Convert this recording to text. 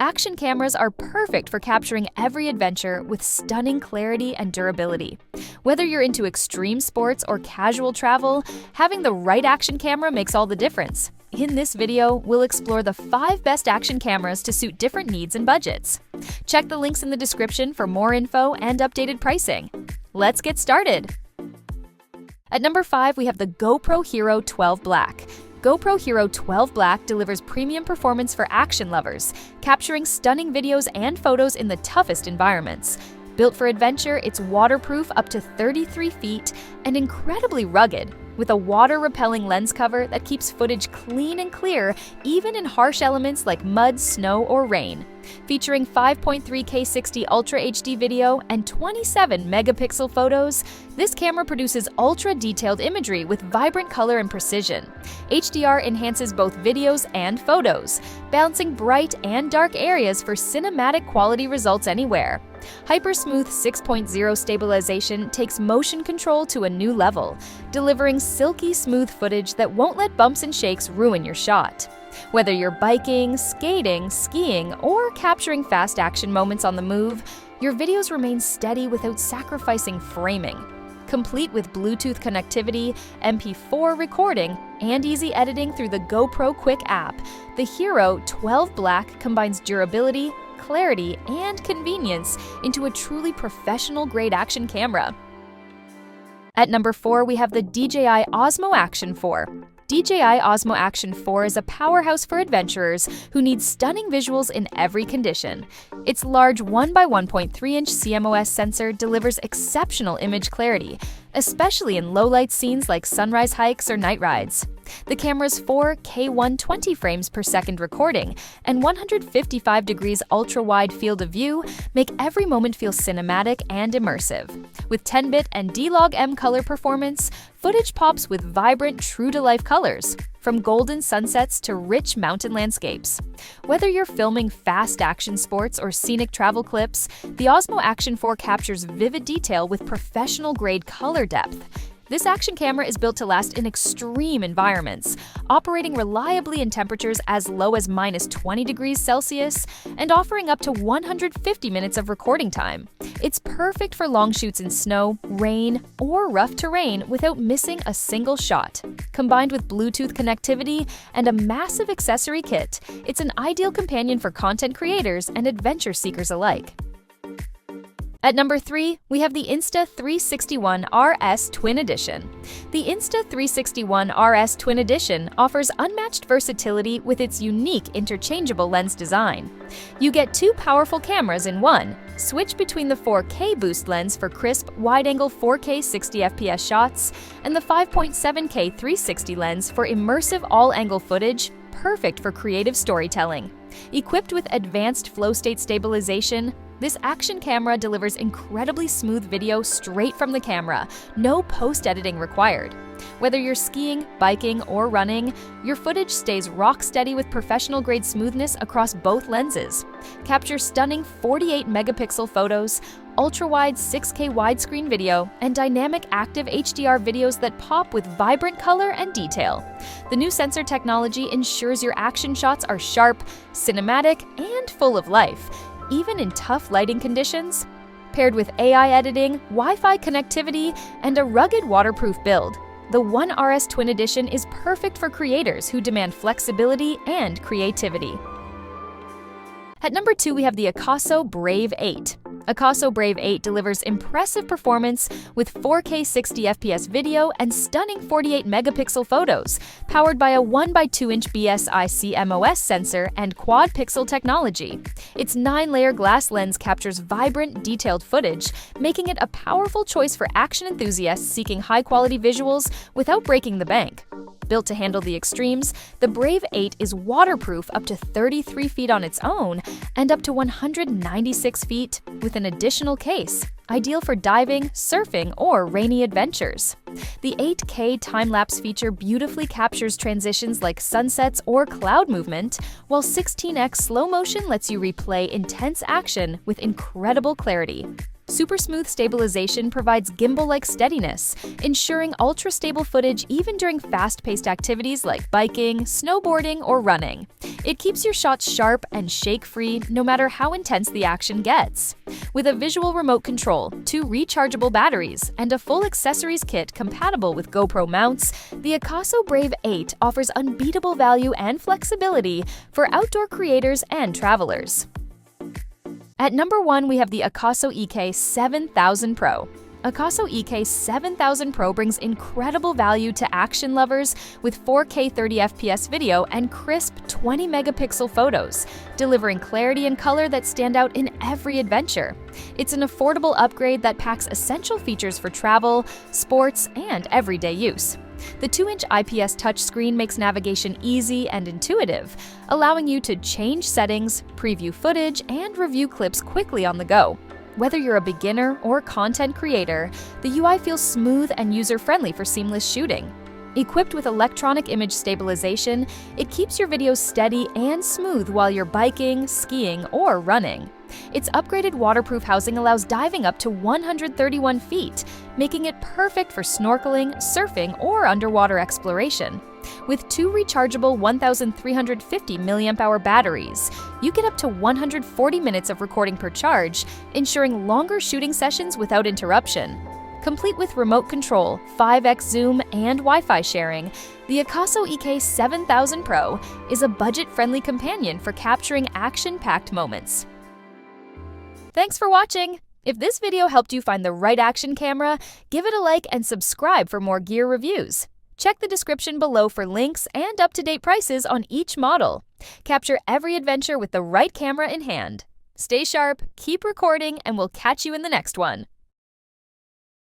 Action cameras are perfect for capturing every adventure with stunning clarity and durability. Whether you're into extreme sports or casual travel, having the right action camera makes all the difference. In this video, we'll explore the 5 best action cameras to suit different needs and budgets. Check the links in the description for more info and updated pricing. Let's get started! At number 5, we have the GoPro Hero 12 Black. GoPro Hero 12 Black delivers premium performance for action lovers, capturing stunning videos and photos in the toughest environments. Built for adventure, it's waterproof up to 33 feet and incredibly rugged, with a water-repelling lens cover that keeps footage clean and clear even in harsh elements like mud, snow, or rain. Featuring 5.3K 60 Ultra HD video and 27 megapixel photos, this camera produces ultra-detailed imagery with vibrant color and precision. HDR enhances both videos and photos, balancing bright and dark areas for cinematic quality results anywhere. Hypersmooth 6.0 stabilization takes motion control to a new level, delivering silky smooth footage that won't let bumps and shakes ruin your shot. Whether you're biking, skating, skiing, or capturing fast action moments on the move, your videos remain steady without sacrificing framing. Complete with Bluetooth connectivity, MP4 recording, and easy editing through the GoPro Quick app, the Hero 12 Black combines durability, clarity, and convenience into a truly professional-grade action camera. At number 4, we have the DJI Osmo Action 4. DJI Osmo Action 4 is a powerhouse for adventurers who need stunning visuals in every condition. Its large 1x1.3-inch CMOS sensor delivers exceptional image clarity, especially in low-light scenes like sunrise hikes or night rides. The camera's 4K 120 frames per second recording and 155 degrees ultra-wide field of view make every moment feel cinematic and immersive. With 10-bit and D-Log-M color performance, footage pops with vibrant, true-to-life colors, from golden sunsets to rich mountain landscapes. Whether you're filming fast action sports or scenic travel clips, the Osmo Action 4 captures vivid detail with professional-grade color depth. This action camera is built to last in extreme environments, operating reliably in temperatures as low as -20 degrees Celsius and offering up to 150 minutes of recording time. It's perfect for long shoots in snow, rain, or rough terrain without missing a single shot. Combined with Bluetooth connectivity and a massive accessory kit, it's an ideal companion for content creators and adventure seekers alike. At number 3, we have the Insta361 RS Twin Edition. The Insta361 RS Twin Edition offers unmatched versatility with its unique interchangeable lens design. You get 2 powerful cameras in one. Switch between the 4K boost lens for crisp, wide-angle 4K 60fps shots and the 5.7K 360 lens for immersive all-angle footage, perfect for creative storytelling. Equipped with advanced flow state stabilization, this action camera delivers incredibly smooth video straight from the camera, no post-editing required. Whether you're skiing, biking, or running, your footage stays rock-steady with professional-grade smoothness across both lenses. Capture stunning 48-megapixel photos, ultra-wide 6K widescreen video, and dynamic active HDR videos that pop with vibrant color and detail. The new sensor technology ensures your action shots are sharp, cinematic, and full of life, even in tough lighting conditions. Paired with AI editing, Wi-Fi connectivity, and a rugged waterproof build, the One RS Twin Edition is perfect for creators who demand flexibility and creativity. At number 2, we have the AKASO Brave 8. AKASO Brave 8 delivers impressive performance with 4K 60fps video and stunning 48-megapixel photos, powered by a 1x2-inch BSI CMOS sensor and quad-pixel technology. Its 9-layer glass lens captures vibrant, detailed footage, making it a powerful choice for action enthusiasts seeking high-quality visuals without breaking the bank. Built to handle the extremes, the Brave 8 is waterproof up to 33 feet on its own and up to 196 feet with an additional case, ideal for diving, surfing, or rainy adventures. The 8K time-lapse feature beautifully captures transitions like sunsets or cloud movement, while 16x slow motion lets you replay intense action with incredible clarity. Super smooth stabilization provides gimbal-like steadiness, ensuring ultra-stable footage even during fast-paced activities like biking, snowboarding, or running. It keeps your shots sharp and shake-free no matter how intense the action gets. With a visual remote control, 2 rechargeable batteries, and a full accessories kit compatible with GoPro mounts, the AKASO Brave 8 offers unbeatable value and flexibility for outdoor creators and travelers. At number 1, we have the AKASO EK7000 Pro. AKASO EK7000 Pro brings incredible value to action lovers with 4K 30fps video and crisp 20-megapixel photos, delivering clarity and color that stand out in every adventure. It's an affordable upgrade that packs essential features for travel, sports, and everyday use. The 2-inch IPS touchscreen makes navigation easy and intuitive, allowing you to change settings, preview footage, and review clips quickly on the go. Whether you're a beginner or content creator, the UI feels smooth and user-friendly for seamless shooting. Equipped with electronic image stabilization, it keeps your videos steady and smooth while you're biking, skiing, or running. Its upgraded waterproof housing allows diving up to 131 feet, making it perfect for snorkeling, surfing, or underwater exploration. With 2 rechargeable 1,350 mAh batteries, you get up to 140 minutes of recording per charge, ensuring longer shooting sessions without interruption. Complete with remote control, 5x zoom, and Wi-Fi sharing, the AKASO EK7000 Pro is a budget-friendly companion for capturing action-packed moments. Thanks for watching! If this video helped you find the right action camera, give it a like and subscribe for more gear reviews. Check the description below for links and up-to-date prices on each model. Capture every adventure with the right camera in hand. Stay sharp, keep recording, and we'll catch you in the next one.